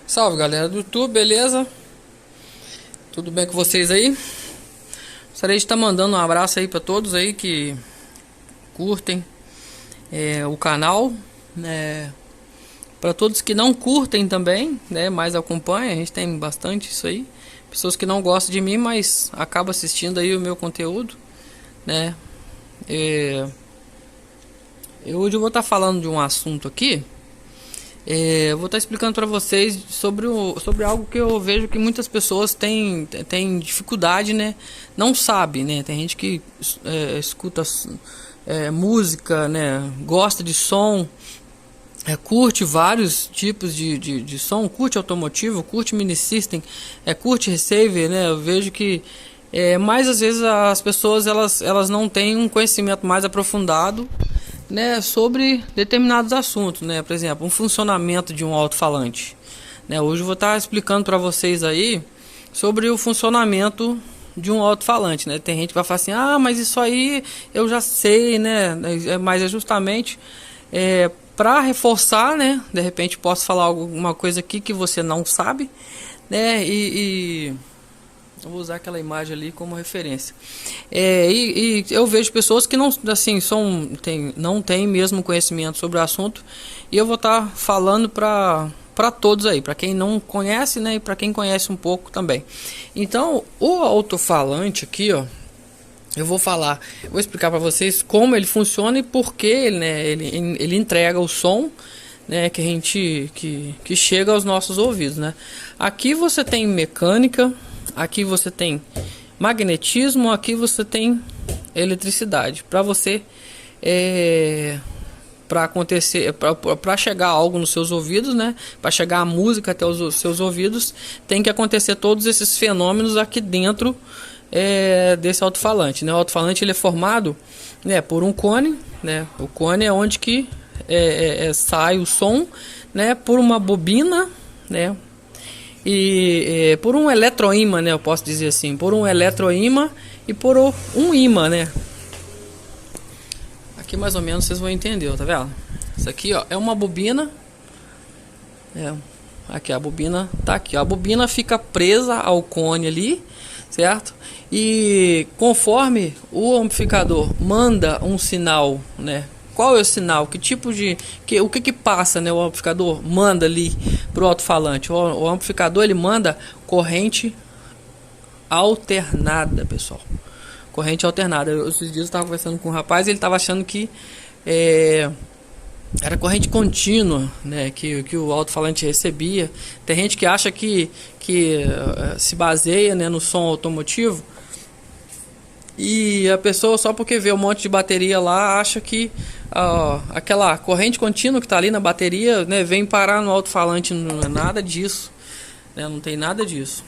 Salve galera do YouTube, beleza? Tudo bem com vocês aí? Gostaria de estar mandando um abraço aí para todos aí que curtem o canal, né? Para todos que não curtem também, né? Mas acompanham, a gente tem bastante isso aí. Pessoas que não gostam de mim, mas acabam assistindo aí o meu conteúdo, né? Hoje eu vou estar falando de um assunto aqui. Eu vou estar explicando para vocês sobre algo que eu vejo que muitas pessoas têm dificuldade, né? Não sabe, né? Tem gente que escuta música, né? Gosta de som, curte vários tipos de som, curte automotivo, curte mini system, curte receiver, né? Eu vejo que mais às vezes as pessoas elas não têm um conhecimento mais aprofundado, né, sobre determinados assuntos, né? Por exemplo, um funcionamento de um alto-falante, né? Hoje eu vou estar explicando para vocês aí sobre o funcionamento de um alto-falante, né? Tem gente que vai falar assim: ah, mas isso aí eu já sei, né? Mas é justamente para reforçar, né? De repente posso falar alguma coisa aqui que você não sabe, né? Eu vou usar aquela imagem ali como referência. E eu vejo pessoas que não, assim, não têm mesmo conhecimento sobre o assunto. E eu vou estar falando para todos aí, para quem não conhece, né, e para quem conhece um pouco também. Então, o alto-falante aqui, ó, eu vou explicar para vocês como ele funciona e por que, né, ele entrega o som, né, que a gente que chega aos nossos ouvidos, né? Aqui você tem mecânica, aqui você tem magnetismo, aqui você tem eletricidade. Para você para acontecer, para chegar algo nos seus ouvidos, né? Para chegar a música até os seus ouvidos, tem que acontecer todos esses fenômenos aqui dentro desse alto-falante, né? O alto-falante ele é formado, né, por um cone, né? O cone é onde que sai o som, né? Por uma bobina, né? E por um eletroímã, né, eu posso dizer assim, por um eletroímã e por um ímã, né? Aqui mais ou menos vocês vão entender, tá vendo? Isso aqui, ó, é uma bobina. Aqui a bobina tá aqui, ó. A bobina fica presa ao cone ali, certo? E conforme o amplificador manda um sinal, né? Qual é o sinal? Que tipo de o que passa, né? O amplificador manda ali pro alto-falante. O amplificador ele manda corrente alternada, pessoal. Corrente alternada. Esses dias eu estava conversando com um rapaz, ele estava achando que era corrente contínua, né? Que o alto-falante recebia. Tem gente que acha que se baseia, né, no som automotivo. E a pessoa, só porque vê um monte de bateria lá, acha que aquela corrente contínua que está ali na bateria, né, vem parar no alto-falante. Não é nada disso, né, não tem nada disso.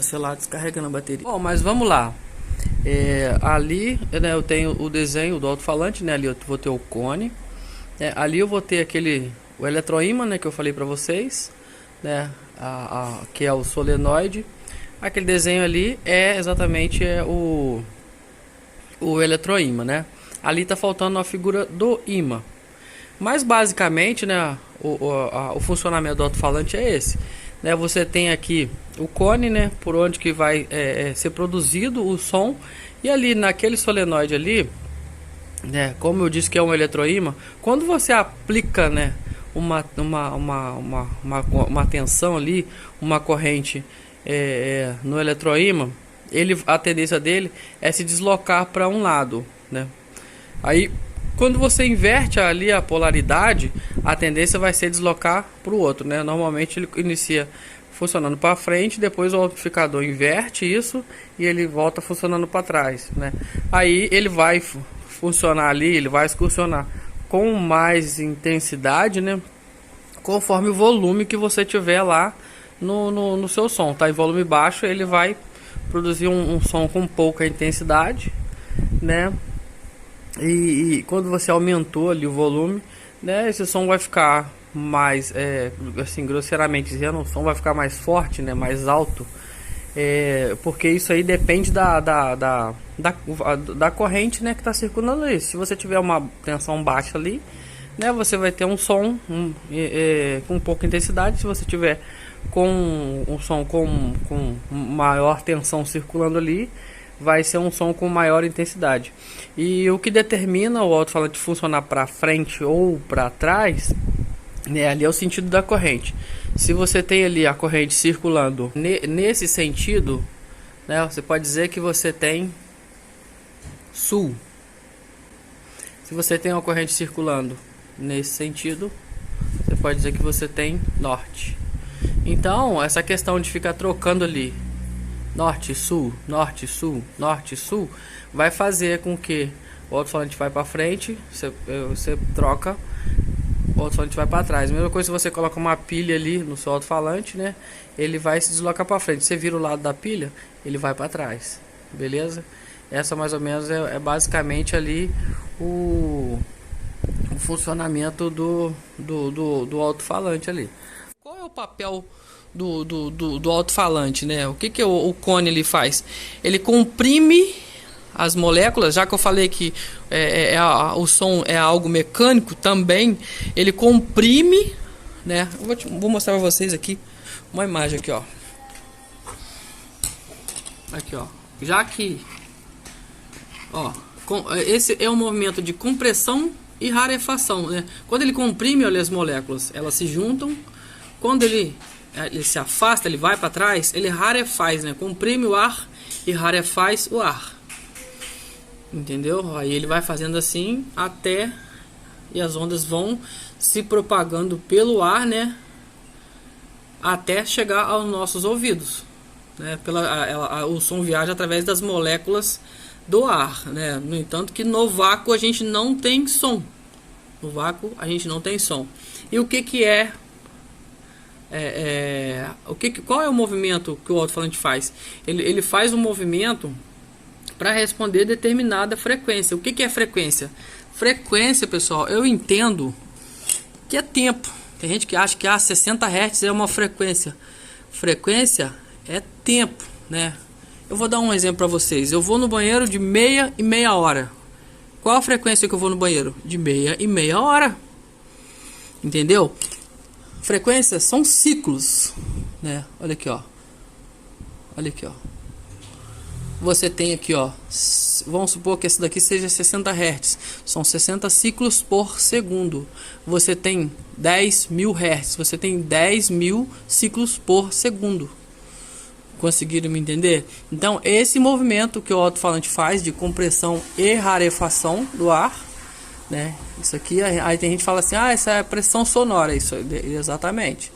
Sei lá, descarregando a bateria. Bom, mas vamos lá. Ali, né, eu tenho o desenho do alto-falante, né, ali eu vou ter o cone. Ali eu vou ter o eletroímã, né, que eu falei para vocês, né, que é o solenoide. Aquele desenho ali é exatamente o eletroímã, né? Ali tá faltando a figura do ímã. Mas basicamente, né, o funcionamento do alto-falante é esse, né? Você tem aqui o cone, né, por onde que vai ser produzido o som, e ali naquele solenoide ali, né, como eu disse que é um eletroímã, quando você aplica, né, uma tensão ali, uma corrente no eletroímã, a tendência dele é se deslocar para um lado, né? Aí quando você inverte ali a polaridade, a tendência vai ser deslocar para o outro, né? Normalmente ele inicia funcionando para frente, depois o amplificador inverte isso e ele volta funcionando para trás, né? Aí ele vai funcionar ali, ele vai excursionar com mais intensidade, né, conforme o volume que você tiver lá no seu som. Tá em volume baixo, ele vai produzir um som com pouca intensidade, né? E quando você aumentou ali o volume, né, esse som vai ficar mais, assim, grosseiramente dizendo, o som vai ficar mais forte, né, mais alto, porque isso aí depende da corrente, né, que está circulando ali. Se você tiver uma tensão baixa ali, né, você vai ter um som com pouca intensidade. Se você tiver com um som com maior tensão circulando ali, vai ser um som com maior intensidade. E o que determina o alto-falante funcionar para frente ou para trás, né, ali é o sentido da corrente. Se você tem ali a corrente circulando nesse sentido, né, você pode dizer que você tem sul. Se você tem uma corrente circulando nesse sentido, você pode dizer que você tem norte. Então, essa questão de ficar trocando ali norte, sul, norte, sul, norte, sul, vai fazer com que o alto-falante vai para frente, você troca, o alto-falante vai para trás. Mesma coisa se você coloca uma pilha ali no seu alto-falante, né? Ele vai se deslocar para frente. Você vira o lado da pilha, ele vai para trás. Beleza? Essa mais ou menos é basicamente ali o funcionamento do alto-falante ali. Qual é o papel do alto-falante, né? O que o cone ele faz? Ele comprime as moléculas, já que eu falei que o som é algo mecânico também, ele comprime, né? Vou mostrar para vocês aqui uma imagem aqui, ó. Aqui, ó. Já que, ó, esse é um movimento de compressão e rarefação, né? Quando ele comprime, olha, as moléculas, elas se juntam. Quando ele se afasta, ele vai para trás, ele rarefaz, né? Comprime o ar e rarefaz o ar. Entendeu? Aí ele vai fazendo assim até, e as ondas vão se propagando pelo ar, né? Até chegar aos nossos ouvidos, né? O som viaja através das moléculas do ar, né? No entanto que no vácuo a gente não tem som. No vácuo a gente não tem som. E o que é qual é o movimento que o alto-falante faz? Ele faz um movimento para responder determinada frequência. O que é frequência? Frequência, pessoal, eu entendo que é tempo. Tem gente que acha que 60 Hz é uma frequência. Frequência é tempo, né? Eu vou dar um exemplo para vocês. Eu vou no banheiro de meia e meia hora. Qual a frequência que eu vou no banheiro? De meia e meia hora. Entendeu? Frequências são ciclos, né? Olha aqui, ó. Olha aqui, ó. Você tem aqui, ó, vamos supor que esse daqui seja 60 Hz, são 60 ciclos por segundo. Você tem 10.000 Hz, você tem 10.000 ciclos por segundo. Conseguiram me entender? Então, esse movimento que o alto-falante faz de compressão e rarefação do ar, né? Isso aqui, aí tem gente que fala assim, essa é pressão sonora. Isso, exatamente.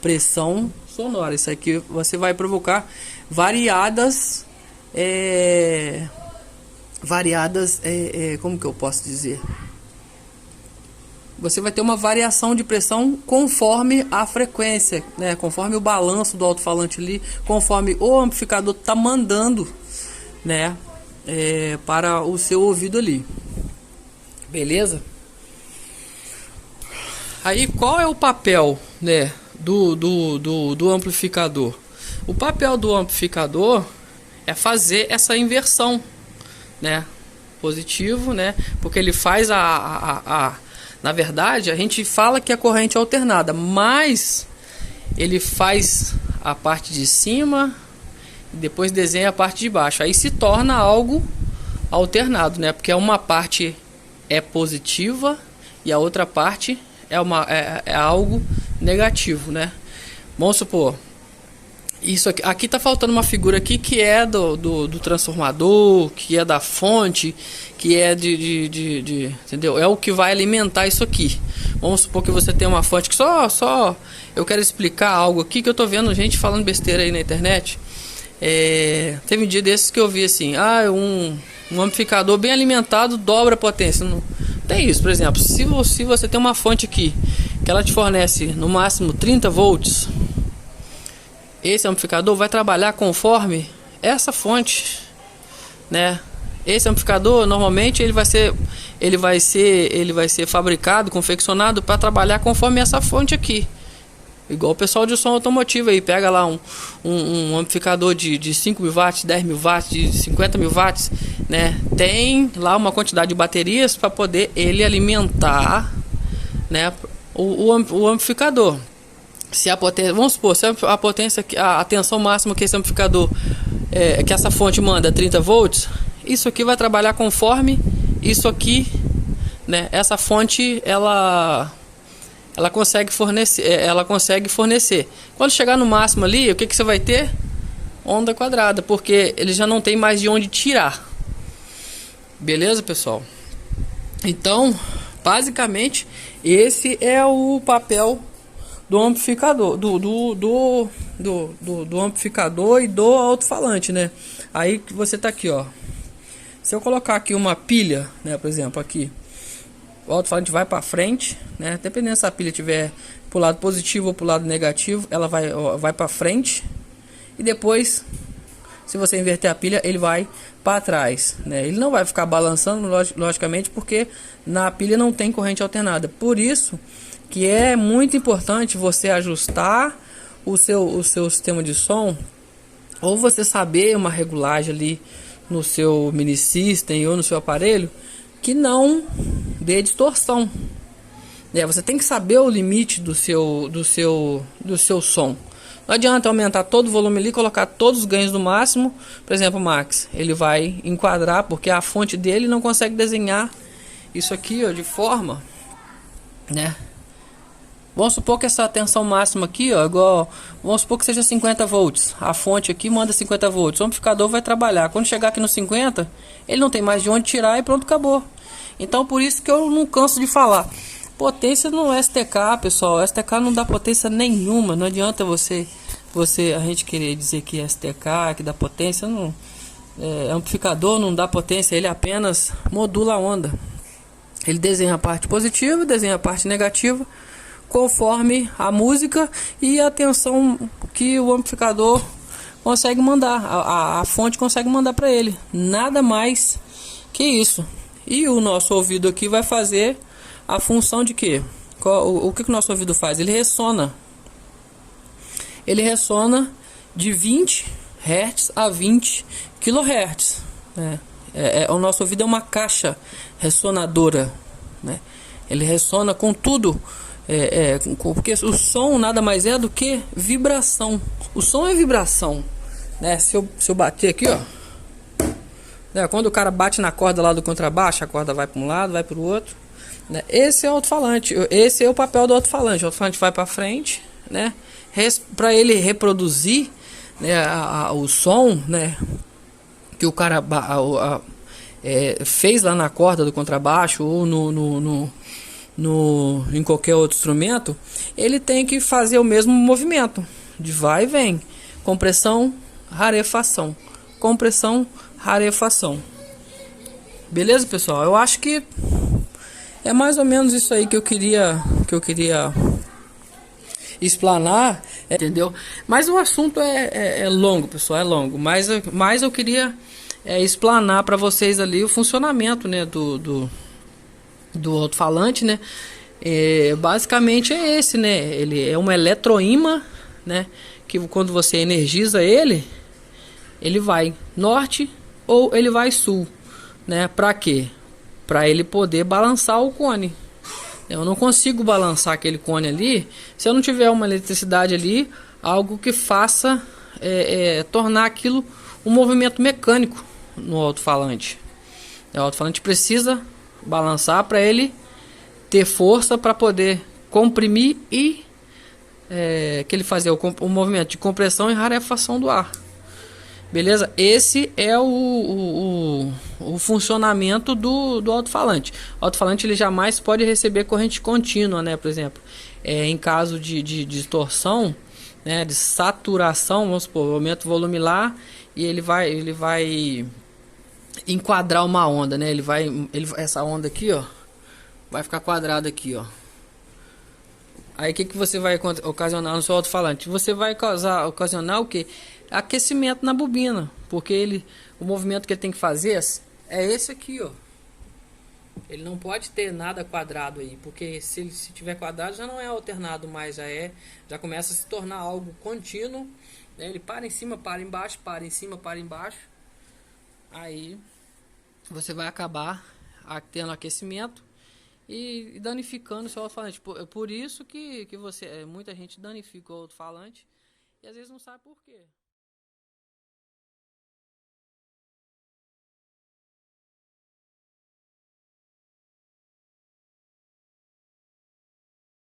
Pressão sonora. Isso aqui você vai provocar variadas... como que eu posso dizer? Você vai ter uma variação de pressão conforme a frequência, né? Conforme o balanço do alto-falante ali, conforme o amplificador está mandando, né? Para o seu ouvido ali. Beleza? Aí qual é o papel, né, do amplificador? O papel do amplificador é fazer essa inversão, né? Positivo, né? Porque ele faz na verdade, a gente fala que a corrente é alternada, mas ele faz a parte de cima e depois desenha a parte de baixo. Aí se torna algo alternado, né? Porque uma parte é positiva e a outra parte é algo negativo, né? Vamos supor, isso aqui tá faltando uma figura aqui que é do transformador, que é da fonte, que é entendeu? É o que vai alimentar isso aqui. Vamos supor que você tem uma fonte que só eu quero explicar algo aqui que eu tô vendo gente falando besteira aí na internet. Teve um dia desses que eu vi assim, um amplificador bem alimentado dobra a potência. Não tem isso, por exemplo, se você tem uma fonte aqui que ela te fornece no máximo 30 volts, esse amplificador vai trabalhar conforme essa fonte, né? Esse amplificador normalmente ele vai ser fabricado, confeccionado para trabalhar conforme essa fonte aqui. Igual o pessoal de som automotivo aí, pega lá um amplificador de 5.000 watts, 10.000 watts, de 50.000 watts, né? Tem lá uma quantidade de baterias para poder ele alimentar né, o amplificador. Se a potência, vamos supor, se a potência, a tensão máxima que esse amplificador, que essa fonte manda 30 volts, isso aqui vai trabalhar conforme isso aqui, né? Essa fonte ela consegue fornecer, Quando chegar no máximo ali, o que você vai ter? Onda quadrada, porque ele já não tem mais de onde tirar. Beleza, pessoal? Então, basicamente, esse é o papel do amplificador, do amplificador e do alto-falante, né? Aí que você tá aqui, ó. Se eu colocar aqui uma pilha, né, por exemplo, aqui, o alto-falante vai para frente, né? Dependendo se a pilha tiver pro lado positivo ou pro lado negativo, ela vai para frente. E depois, se você inverter a pilha, ele vai para trás, né? Ele não vai ficar balançando, logicamente, porque na pilha não tem corrente alternada. Por isso que é muito importante você ajustar o seu sistema de som, ou você saber uma regulagem ali no seu mini system ou no seu aparelho que não dê distorção. Você tem que saber o limite do seu som. Não adianta aumentar todo o volume ali, colocar todos os ganhos no máximo. Por exemplo, o Max, ele vai enquadrar porque a fonte dele não consegue desenhar isso aqui, ó, de forma, né? Vamos supor que essa tensão máxima aqui, ó, igual, vamos supor que seja 50 volts. A fonte aqui manda 50 volts. O amplificador vai trabalhar. Quando chegar aqui no 50, ele não tem mais de onde tirar e pronto, acabou. Então, por isso que eu não canso de falar. Potência no STK, pessoal. O STK não dá potência nenhuma. Não adianta a gente querer dizer que é STK, que dá potência. Não, amplificador não dá potência. Ele apenas modula a onda. Ele desenha a parte positiva, desenha a parte negativa, conforme a música e a tensão que o amplificador consegue mandar, a fonte consegue mandar para ele, nada mais que isso. E o nosso ouvido aqui vai fazer a função de quê? O que o nosso ouvido faz? Ele ressona de 20 Hz a 20 kHz, né? O nosso ouvido é uma caixa ressonadora, né? Ele ressona com tudo. Porque o som nada mais é do que vibração. O som é vibração, né? Se eu bater aqui, ó, né? Quando o cara bate na corda lá do contrabaixo, a corda vai para um lado, vai para o outro, né? Esse é o alto-falante. Esse é o papel do alto-falante. O alto-falante vai para frente, né? Para ele reproduzir, né, o som, né, que o cara fez lá na corda do contrabaixo ou em qualquer outro instrumento, ele tem que fazer o mesmo movimento de vai e vem, compressão, rarefação, compressão, rarefação. Beleza, pessoal? Eu acho que é mais ou menos isso aí que eu queria explanar, entendeu? Mas o assunto é longo, pessoal, é longo, mas eu queria explanar para vocês ali o funcionamento, né, do alto-falante, né? Basicamente é esse, né? Ele é um eletroímã, né? Que quando você energiza ele vai norte ou ele vai sul, né? Para quê? Para ele poder balançar o cone. Eu não consigo balançar aquele cone ali se eu não tiver uma eletricidade ali, algo que faça tornar aquilo um movimento mecânico no alto-falante. O alto-falante precisa balançar para ele ter força para poder comprimir e que ele fazer o movimento de compressão e rarefação do ar. Beleza? Esse é o funcionamento do alto-falante. O alto-falante ele jamais pode receber corrente contínua, né? Por exemplo, em caso de distorção, né? De saturação, vamos supor, eu aumento o volume lá e ele vai enquadrar uma onda, né? Essa onda aqui, ó, vai ficar quadrada aqui, ó. Aí o que você vai ocasionar no seu alto-falante? Você vai ocasionar o que? Aquecimento na bobina, porque o movimento que ele tem que fazer é esse aqui, ó. Ele não pode ter nada quadrado aí, porque se tiver quadrado já não é alternado mais, já começa a se tornar algo contínuo, né? Ele para em cima, para embaixo, para em cima, para embaixo. Aí você vai acabar tendo aquecimento e danificando o seu alto-falante. Por isso que você, muita gente danifica o alto-falante e às vezes não sabe por quê.